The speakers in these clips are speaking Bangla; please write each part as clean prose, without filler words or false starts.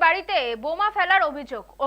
বাড়িতে বোমা ফেলার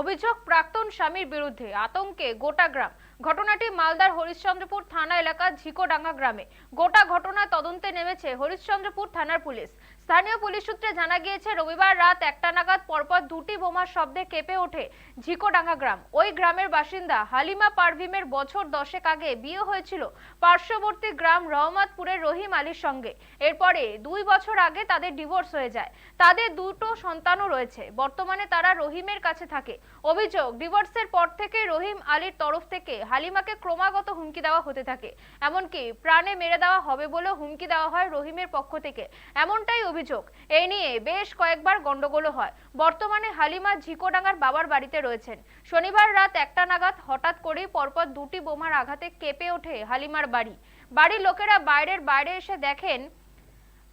অভিযোগ প্রাক্তন স্বামীর বিরুদ্ধে আতঙ্কে গোটা গ্রাম। ঘটনাটি মালদার হরিশ্চন্দ্রপুর থানা এলাকার ঝিকোডাঙ্গা গ্রামে। গোটা ঘটনা তদন্তে নেমেছে হরিশ্চন্দ্রপুর থানার পুলিশ। স্থানীয় পুলিশ সূত্রে জানা গিয়েছে, রবিবার রাত 1টা নাগাদ পরপর দুটি বোমার শব্দে কেঁপে ওঠে ঝিকোডাঙ্গা গ্রাম। ওই গ্রামের বাসিন্দা হালিমা পারভিমের বছর 10 আগে বিয়ে হয়েছিল পার্শ্ববর্তী গ্রাম রহমতপুরের রহিম আলীর সঙ্গে। এরপরে 2 বছর আগে তাদের ডিভোর্স হয়ে যায়। তাদের দুটো সন্তানও রয়েছে। বর্তমানে তারা রহিমের কাছে থাকে। অভিযোগ, ডিভোর্সের পর থেকে রহিম আলীর তরফ থেকে হালিমাকে ক্রমাগত হুমকি দেওয়া হতে থাকে। এমনকি প্রাণে মেরে দেওয়া হবে বলে হুমকি দেওয়া হয় রহিমের পক্ষ থেকে, এমনটাই অভিযোগ। এই নিয়ে বেশ কয়েকবার গন্ডগোলও হয়। বর্তমানে হালিমা ঝিকোডাঙ্গার বাবার বাড়িতে রয়েছেন। শনিবার রাত 1টা নাগাদ হঠাৎ করেই পরপর দুটি বোমার আঘাতে কেঁপে ওঠে হালিমার বাড়ি। বাড়ির লোকেরা বাইরে এসে দেখেন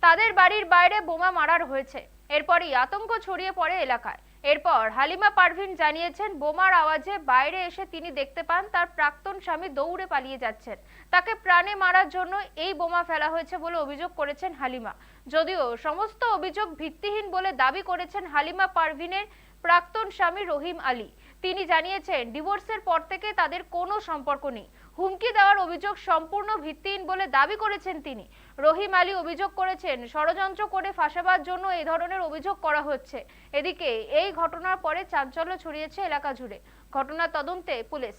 তাদের বাড়ির বাইরে বোমা মারার হয়েছে। এরপরই আতঙ্ক ছড়িয়ে পড়ে এলাকায়। এরপর হালিমা পারভিন জানিয়েছেন, বোমার আওয়াজে বাইরে এসে তিনি দেখতে পান তার প্রাক্তন স্বামী দৌড়ে পালিয়ে যাচ্ছেন। তাকে প্রাণে মারার জন্য এই বোমা ফেলা হয়েছে বলে অভিযোগ করেছেন হালিমা। যদিও সমস্ত অভিযোগ ভিত্তিহীন বলে দাবি করেছেন হালিমা পারভিনের প্রাক্তন স্বামী রহিম আলী। তিনি জানিয়েছেন, ডিভোর্সের পর থেকে তাদের কোনো সম্পর্ক নেই। হুমকি দেওয়ার অভিযোগ সম্পূর্ণ ভিত্তিহীন বলে দাবি করেছেন তিনি। রহিম আলী অভিযোগ করেছেন, ষড়যন্ত্র করে ফাঁসাবার জন্য এই ধরনের অভিযোগ করা হচ্ছে। এদিকে এই ঘটনার পরে চাঞ্চল্য ছড়িয়েছে এলাকা জুড়ে। ঘটনার তদন্তে পুলিশ।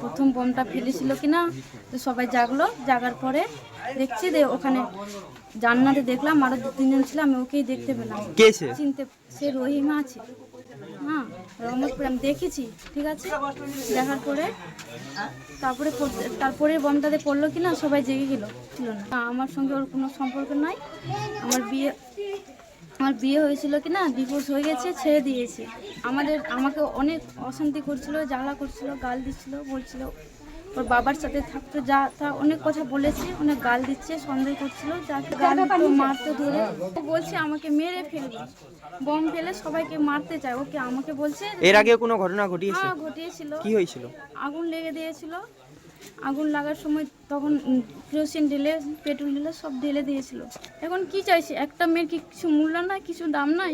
প্রথম বোমটা ফেলেছিল কিনা তো সবাই জাগলো, জাগার পরে দেখছি যে ওখানে জান্নাতে দেখলাম আরো 2-3 জন ছিল, আমি ওকেই দেখতে পেলাম। চিনতে সে রহিমা আছে, হ্যাঁ রহমতপুর আমি দেখেছি, ঠিক আছে। দেখার পরে তারপরে বোমটাতে পড়লো কিনা সবাই জেগে গেল, ছিল না। আমার সঙ্গে ওর কোনো সম্পর্ক নাই। আমার বিয়ে হয়েছিল কিনা, ডিভোর্স হয়ে গেছে, ছেড়ে দিয়েছে। আমাকে অনেক অশান্তি করছিল, জ্বালা করছিল, গাল দিচ্ছিল, বলছিল ওর বাবার সাথে থাকতো, যা তা অনেক কথা বলেছে, অনেক গাল দিচ্ছে, সন্দেহ করছিল, যাকে গাল মারতে ধরে ও বলছে আমাকে মেরে ফেলবে, বোম ফেলে সবাইকে মারতে চায়। ওকে আমাকে বলছে। এর আগে কোনো ঘটনা ঘটিয়েছে? হ্যাঁ ঘটিয়েছিল। কি হয়েছিল? আগুন লেগে দিয়েছিল। আগুন লাগার সময় তখন কেরোসিন ঢেলে, পেট্রোল ঢেলে সব ঢেলে দিয়েছিল। এখন কি চাইছে? একটা মেয়ের কি কিছু মূল্য নাই, কিছু দাম নাই?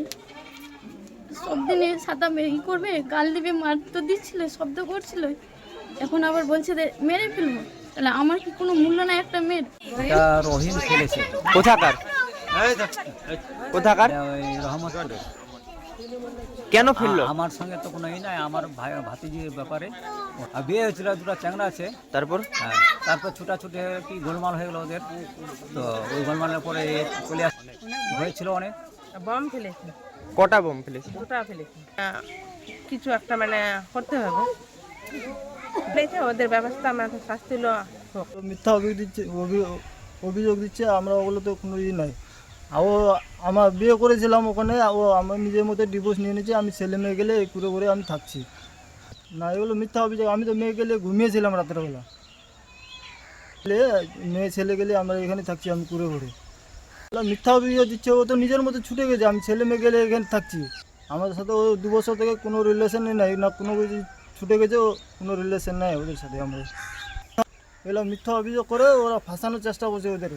সব দিনে সাদা ই করবে, গাল দিবে, মার তো দিচ্ছিল, শব্দ করছিল, এখন আবার বলছে মেরে ফেলবো। তাহলে আমার কি কোনো মূল্য নাই একটা মেয়ের? রহিম খেলেছে। কোথাকার? রহমতপুর। কেন ফেললো? আমার সঙ্গে তো কোনো ই নাই, আমার ভাতিজির ব্যাপারে বিয়ে হয়েছিল, দুটো চ্যাংড়া আছে। তারপর তারপর ছুটাছুটি কি গোলমাল হয়ে গেলো ওদের। তো ওই গোলমালের পরে চলে হয়েছিল অনেক। বম ফেলেছি, কটা বোম ফেলেছে? দুটা ফেলেছি। কিছু একটা মানে করতে হবে, ফেলেছে, ওদের ব্যবস্থা আমাদের শাস্তি হোক। মিথ্যা অভিযোগ দিচ্ছে, আমরা ওগুলো তো কোনো ই নাই। ও আমার বিয়ে করেছিলাম ওখানে, ও আমার নিজের মতো ডিভোর্স নিয়ে নিয়েছে। আমি ছেলে মেয়ে গেলে করে আমি থাকছি না, এগুলো মিথ্যা অভিযোগ। আমি তো মেয়ে গেলে ঘুমিয়েছিলাম রাত্রেবেলা, মেয়ে ছেলে গেলে আমরা এখানে থাকছি, আমি ঘুরে মিথ্যা অভিযোগ দিচ্ছে। ও তো নিজের মতো ছুটে গেছে, আমি ছেলে মেয়ে গেলে এখানে থাকছি। আমাদের সাথে ও 2 বছর থেকে কোনো রিলেশনই নাই, না কোনো কিছু, ছুটে গেছে, ও কোনো রিলেশন নাই ওদের সাথে। আমরা এগুলো মিথ্যা অভিযোগ করে ওরা ফাঁসানোর চেষ্টা করছে ওদের।